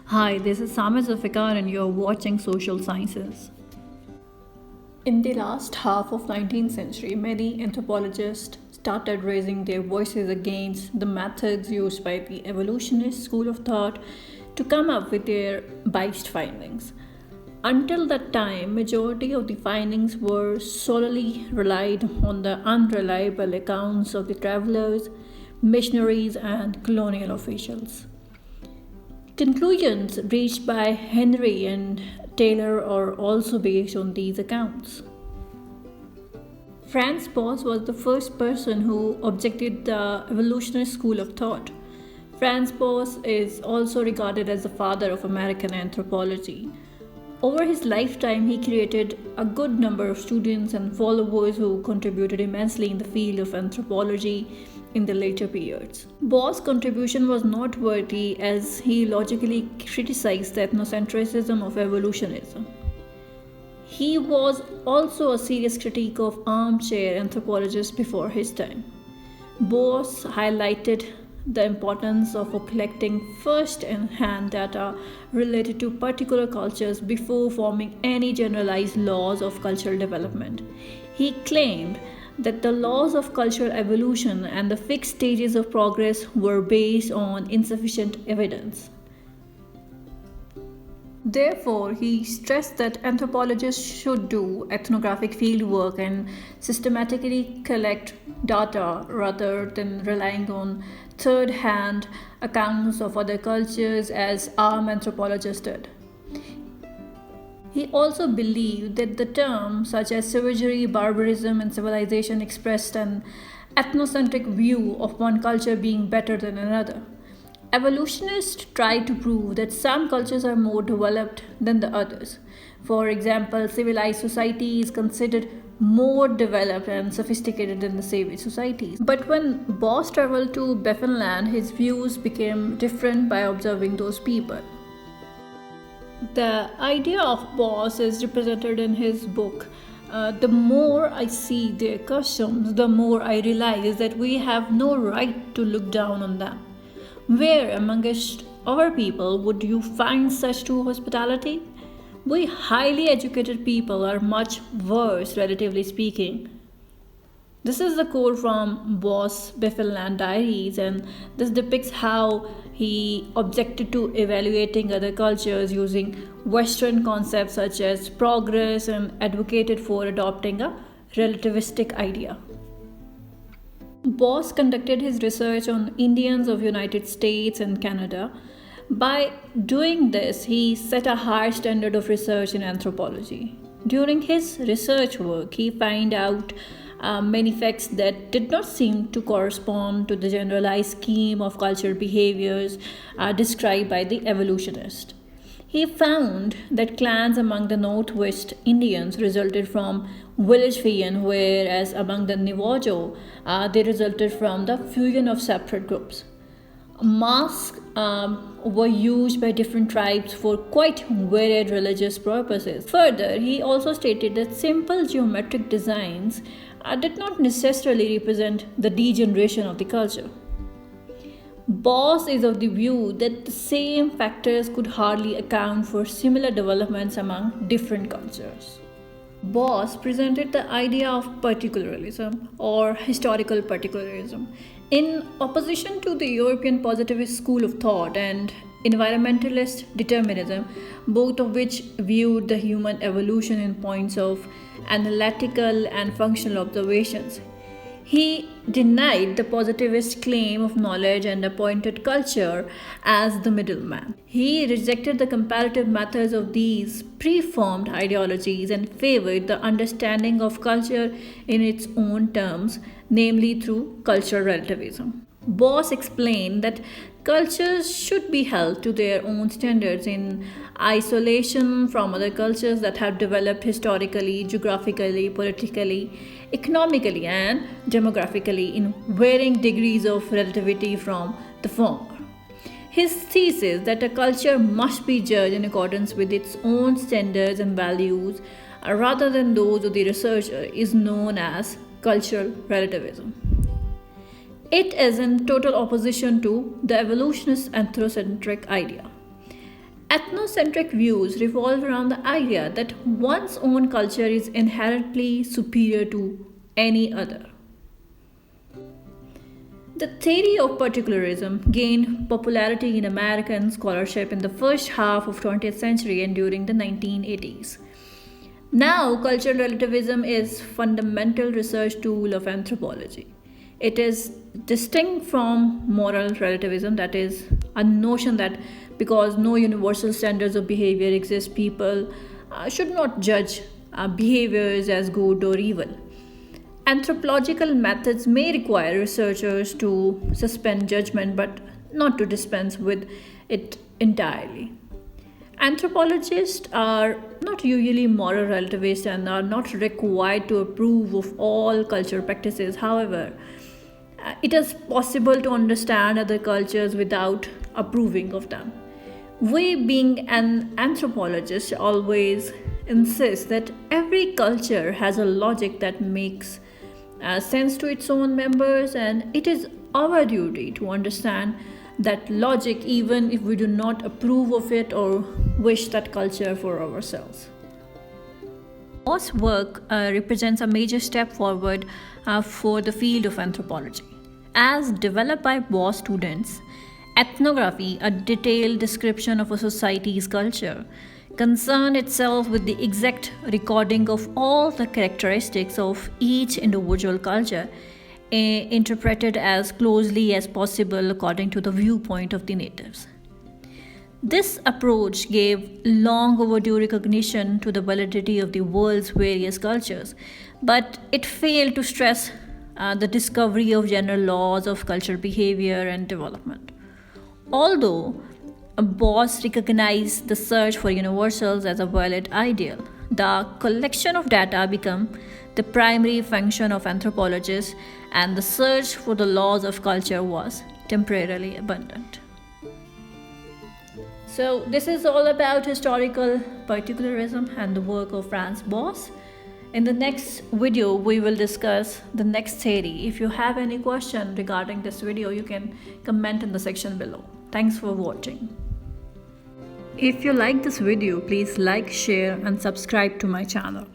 Hi, this is Zulfiqar and you're watching Social Sciences. In the last half of 19th century, many anthropologists started raising their voices against the methods used by the evolutionist school of thought to come up with their biased findings. Until that time, majority of the findings were solely relied on the unreliable accounts of the travelers, missionaries, and colonial officials. Conclusions reached by Henry and Taylor are also based on these accounts. Franz Boas was the first person who objected the evolutionary school of thought. Franz Boas is also regarded as the father of American anthropology. Over his lifetime, he created a good number of students and followers who contributed immensely in the field of anthropology in the later periods. Boas' contribution was noteworthy as he logically criticized the ethnocentrism of evolutionism. He was also a serious critique of armchair anthropologists before his time. Boas highlighted the importance of collecting first-hand data related to particular cultures before forming any generalized laws of cultural development. He claimed that the laws of cultural evolution and the fixed stages of progress were based on insufficient evidence. Therefore, he stressed that anthropologists should do ethnographic fieldwork and systematically collect data rather than relying on third-hand accounts of other cultures as armed anthropologists did. He also believed that the terms such as savagery, barbarism, and civilization expressed an ethnocentric view of one culture being better than another. Evolutionists try to prove that some cultures are more developed than the others. For example, civilized society is considered more developed and sophisticated than the savage societies. But when Boas traveled to Baffinland, his views became different by observing those people. The idea of Boas is represented in his book. The more I see their customs, the more I realize that we have no right to look down on them. Where amongst our people would you find such true hospitality? We highly educated people are much worse, relatively speaking. This is the quote from Boas' Baffinland Diaries, and this depicts how he objected to evaluating other cultures using Western concepts such as progress and advocated for adopting a relativistic idea. Boas conducted his research on Indians of United States and Canada. By doing this, he set a high standard of research in anthropology. During his research work, he found out many facts that did not seem to correspond to the generalized scheme of cultural behaviors described by the evolutionist. He found that clans among the Northwest Indians resulted from village fusion, whereas among the Navajo, they resulted from the fusion of separate groups. Masks were used by different tribes for quite varied religious purposes. Further, he also stated that simple geometric designs did not necessarily represent the degeneration of the culture. Boas is of the view that the same factors could hardly account for similar developments among different cultures. Boas presented the idea of particularism or historical particularism in opposition to the European positivist school of thought and environmentalist determinism, both of which viewed the human evolution in points of analytical and functional observations. He denied the positivist claim of knowledge and appointed culture as the middleman. He rejected the comparative methods of these preformed ideologies and favored the understanding of culture in its own terms, namely through cultural relativism. Boas explained that cultures should be held to their own standards in isolation from other cultures that have developed historically, geographically, politically, economically, and demographically in varying degrees of relativity from the former. His thesis that a culture must be judged in accordance with its own standards and values rather than those of the researcher is known as cultural relativism. It is in total opposition to the evolutionist anthropocentric idea. Ethnocentric views revolve around the idea that one's own culture is inherently superior to any other. The theory of particularism gained popularity in American scholarship in the first half of 20th century and during the 1980s. Now, cultural relativism is fundamental research tool of anthropology. It is distinct from moral relativism, that is, a notion that because no universal standards of behavior exist, people should not judge behaviors as good or evil. Anthropological methods may require researchers to suspend judgment but not to dispense with it entirely. Anthropologists are not usually moral relativists and are not required to approve of all cultural practices. However, it is possible to understand other cultures without approving of them. We, being an anthropologist, always insist that every culture has a logic that makes sense to its own members, and it is our duty to understand that logic even if we do not approve of it or wish that culture for ourselves. Boas' work represents a major step forward for the field of anthropology. As developed by Boas students, ethnography, a detailed description of a society's culture, concern itself with the exact recording of all the characteristics of each individual culture, interpreted as closely as possible according to the viewpoint of the natives. This approach gave long overdue recognition to the validity of the world's various cultures, but it failed to stress the discovery of general laws of cultural behavior and development. Although Boas recognized the search for universals as a valid ideal, the collection of data became the primary function of anthropologists, and the search for the laws of culture was temporarily abandoned. So, this is all about historical particularism and the work of Franz Boas. In the next video, we will discuss the next theory. If you have any question regarding this video, you can comment in the section below. Thanks for watching. If you like this video, please like, share and subscribe to my channel.